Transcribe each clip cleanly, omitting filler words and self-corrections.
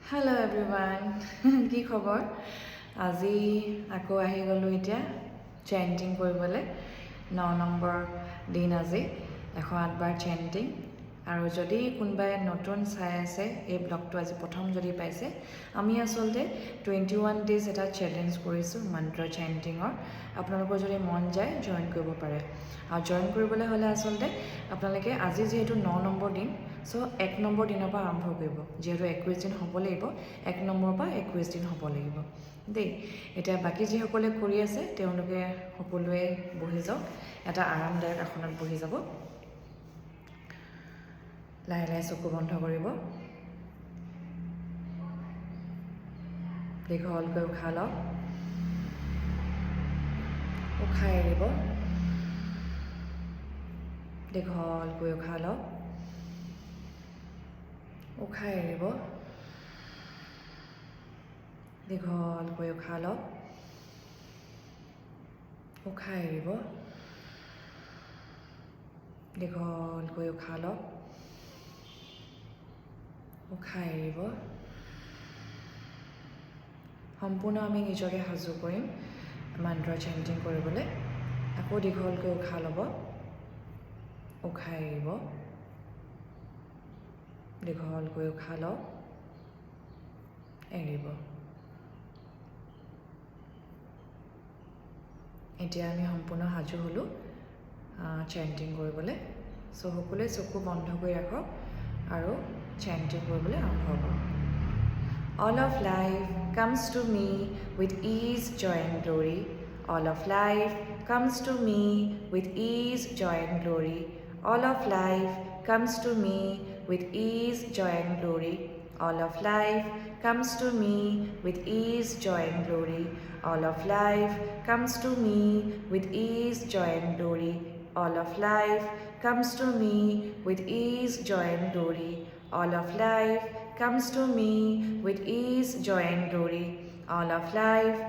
Hello everyone, কি খবৰ? আজি আকৌ আহি গলো এতিয়া চেণ্টিং কৰিবলৈ 9 নম্বৰ দিন আজি 108 বাৰ চেণ্টিং আৰু যদি কোনোবাই নতুন চাই আছে এই ব্লগটো আজি প্ৰথম যদি পাইছে আমি আসলতে 21 ডেজ এটা চেলেঞ্জ কৰিছোঁ মন্ত্ৰ চেণ্টিঙৰ আপোনালোকৰ যদি মন যায় জয়েন কৰিব পাৰে আৰু জয়েন কৰিবলৈ হ'লে আসলতে আপোনালোকে আজি যেহেতু 9 নম্বৰ দিন সো 1 নম্বৰ দিনৰ পৰা আৰম্ভ কৰিব যেহেতু 21 দিন হ'ব লাগিব 1 নম্বৰৰ পৰা 21 দিন হ'ব লাগিব দেই এতিয়া বাকি যিসকলে কৰি আছে তেওঁলোকে সকলোৱে বহি যাওক এটা আৰামদায়ক আসনত বহি যাব লাহে লাহে চকু বন্ধ কৰিব দীঘলকৈ উশাহ লওক উশাহ এৰিব দীঘলকৈ উশাহ লওক উশাহ এৰিব দীঘলকৈ উশাহ লওক উশাহ এৰিব দীঘলকৈ উশাহ লওক উশাহ এৰিব সম্পূৰ্ণ আমি নিজকে সাজু কৰিম মন্ত্ৰ চেণ্টিং কৰিবলৈ আকৌ দীঘলকৈ উশাহ ল'ব উশাহ এৰিব দীঘলকৈ উশাহ লওক এৰিব এতিয়া আমি সম্পূৰ্ণ সাজু হ'লোঁ চেণ্টিং কৰিবলৈ সো সকলোৱে চকু বন্ধ কৰি ৰাখক আৰু চেণ্টিং কৰিবলৈ আৰম্ভ কৰক All of life comes to me with ease, joy and glory. All of life comes to me with ease, joy and glory. All of life comes to me with ease, joy and glory. All of life comes to me with ease, joy and glory. All of life comes to me with ease, joy and glory. All of life comes to me with ease, joy and glory. All of life comes to me with ease, joy and glory. All of life comes to me with ease, joy and glory. All of life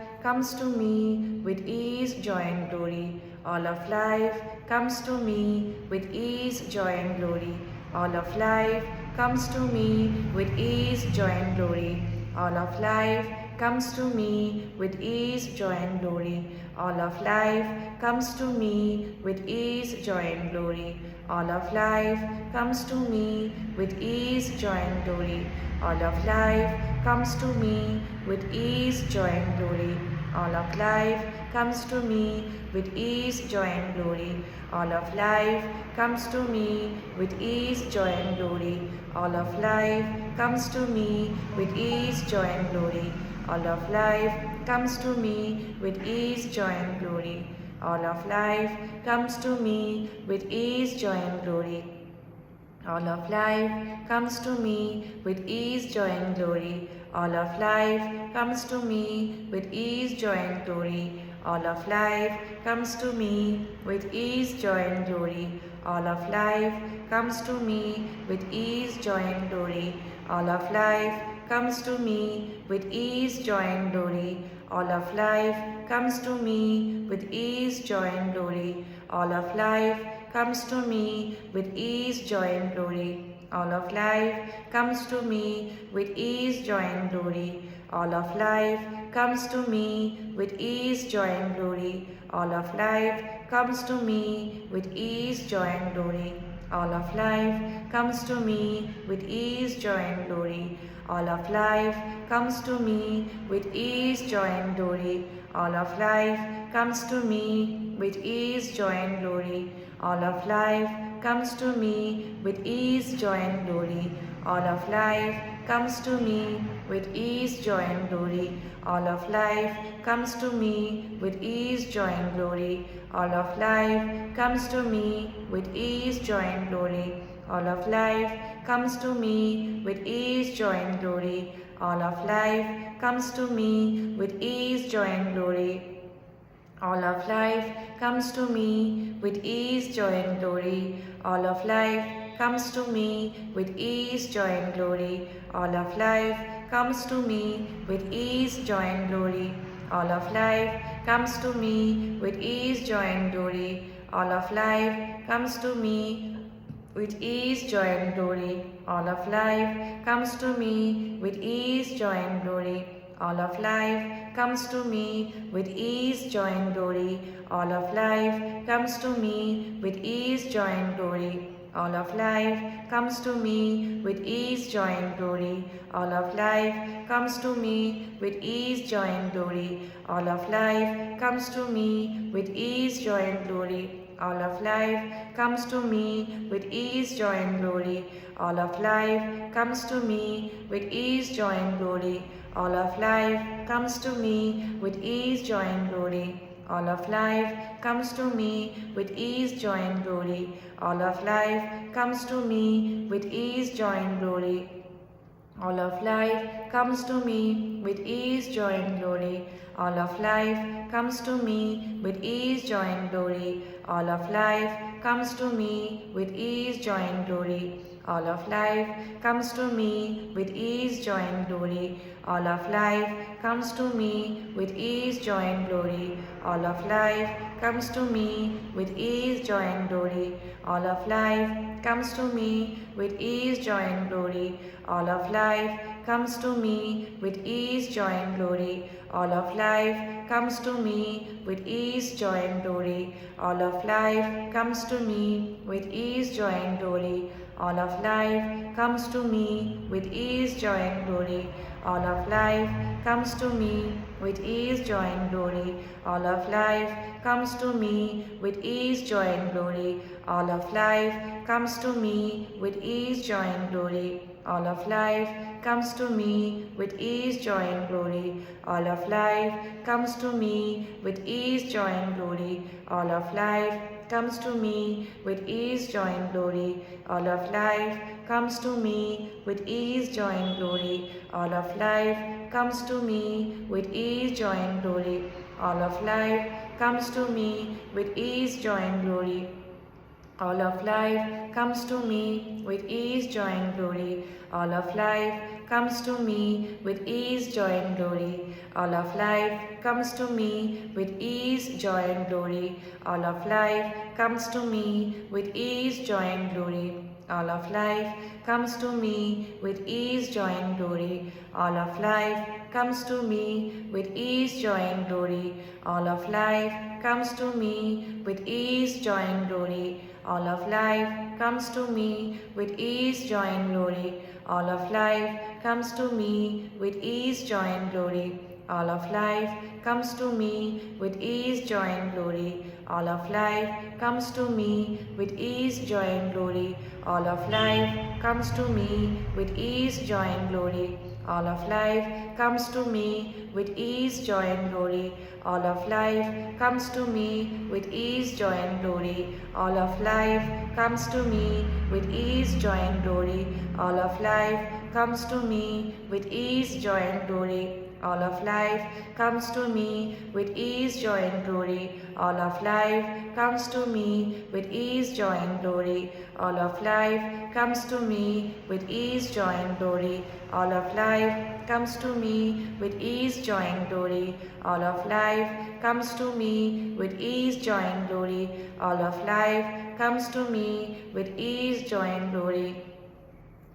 comes to me with ease, joy and glory. All of life comes to me with ease, joy and glory. All of life comes to me with ease, joy and glory. All of life comes to me with ease, joy and glory. All of life comes to me with ease, joy and glory. All of life comes to me with ease, joy and glory. All of life comes to me with ease, joy and glory. All of life comes to me with ease, joy and glory. All of life comes to me with ease, joy and glory. All of life comes to me with ease, joy and glory. All of life comes to me with ease, joy and glory. All of life comes to me with ease, joy and glory. All of life comes to me with ease, joy and glory. All of life comes to me with ease, joy and glory. All of life comes to me with ease, joy and glory. All of life comes to me with ease, joy and glory. All of life comes to me with ease, joy and glory. All of life comes to me with ease, joy and glory. All of life comes to me with ease, joy and glory. All of life comes to me with ease, joy and glory. All of life comes to me with ease, joy and glory. All of life comes to me with ease, joy and glory. All of life comes to me with ease, joy and glory. All of life comes to me with ease, joy and glory. All of life comes to me with ease, joy and glory. All of life comes to me with ease, joy and glory. All of life comes to me with ease, joy and glory. All of life comes to me with ease, joy and glory. All of life comes to me with ease, joy and glory. All of life comes to me with ease, joy and glory. All of life comes to me with ease, joy and glory. All of life comes to me with ease, joy and glory. All of life comes to me with ease, joy and glory. All of life comes to me with ease, joy and glory. All of life comes to me with ease, joy and glory. All of life comes to me with ease, joy and glory. All of life comes to me with ease, joy and glory. All of life comes to me with ease, joy and glory. All of life comes to me with ease, joy and glory. All of life comes to me with ease, joy and glory. All of life comes to me with ease, joy and glory. All of life comes to me with ease, joy and glory. All of life comes to me with ease, joy and glory. All of life comes to me with ease, joy and glory. All of life comes to me with ease, joy and glory. All of life comes to me with ease, joy and glory. All of life comes to me with ease, joy and glory. All of life comes to me with ease, joy and glory. All of life comes to me with ease, joy and glory. All of life comes to me with ease, joy and glory. All of life comes to me with ease, joy and glory. All of life comes to me with ease, joy and glory. All of life comes to me with ease, joy and glory. All of life comes to me with ease, joy and glory. All of life comes to me with ease, joy and glory. All of life comes to me with ease, joy and glory. All of life comes to me with ease, joy and glory. All of life comes to me with ease, joy and glory. All of life comes to me with ease, joy and glory. All of life comes to me with ease, joy and glory. All of life comes to me with ease, joy and glory. All of life comes to me with ease, joy and glory. All of life comes to me with ease, joy and glory. All of life comes to me with ease, joy and glory. All of life comes to me with ease, joy and glory. All of life comes to me with ease, joy and glory. All of life comes to me with ease, joy and glory. All of life comes to me with ease, joy and glory. All of life comes to me with ease, joy and glory. All of life comes to me with ease, joy and glory. All of life comes to me with ease, joy and glory. All of life comes to me with ease, joy and glory. All of life comes to me with ease, joy and glory. All of life comes to me with ease, joy and glory. All of life comes to me with ease, joy and glory. All of life comes to me with ease, joy and glory. All of life comes to me with ease, joy and glory. All of life comes to me with ease, joy and glory. All of life comes to me with ease, joy and glory. All of life comes to me with ease, joy and glory. All of life comes to me with ease, joy and glory. All of life comes to me with ease, joy and glory. All of life comes to me with ease, joy and glory. All of life comes to me with ease, joy and glory. All of life comes to me with ease, joy and glory. All of life comes to me with ease, joy and glory. All of life comes to me with ease, joy and glory.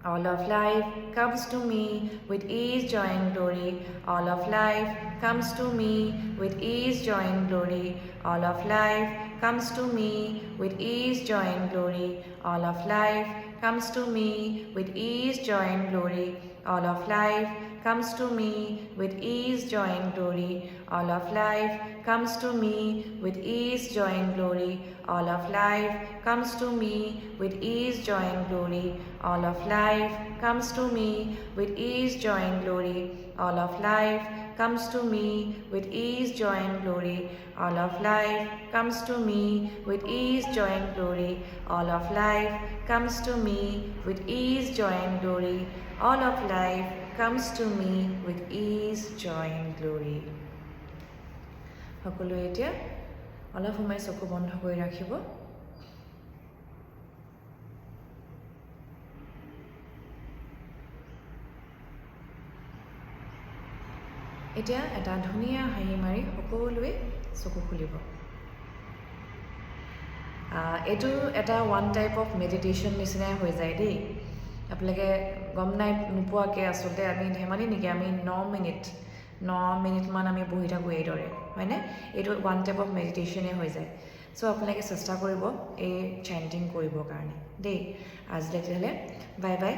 All of life comes to me with ease, joy and glory. All of life comes to me with ease, joy and glory. All of life comes to me with ease, joy and glory. All of life comes to me with ease, joy and glory. All of life comes to me with ease, joy and glory. All of life comes to me with ease, joy and glory. All of life comes to me with ease, joy and glory. All of life comes to me with ease, joy and glory. All of life comes to me with ease, joy and glory. All of life comes to me with ease, joy and glory. All of life comes to me with ease, joy and glory. All of life comes to me with ease, joy and glory. All of life comes to me with ease, joy and glory. সকলোৱে এতিয়া অলপ সময় চকু বন্ধ কৰি ৰাখিব। এতিয়া এটা ধুনীয়া হাঁহি মাৰি সকলোৱে চকু খুলিব। এইটো এটা ওৱান টাইপ অফ মেডিটেশ্যন নিচিনাই হৈ যায় দেই। আপোনালোকে গম নোপোৱাকৈ আচলতে আমি ধেমালি নেকি আমি 9 মিনিটমান আমি বহি থাকোঁ এইদৰে হয়নে এইটো ওৱান টাইপ অফ মেডিটেশ্যনেই হৈ যায় চ' আপোনালোকে চেষ্টা কৰিব এই চেণ্টিং কৰিবৰ কাৰণে দেই আজিলৈ তেতিয়াহ'লে বাই বাই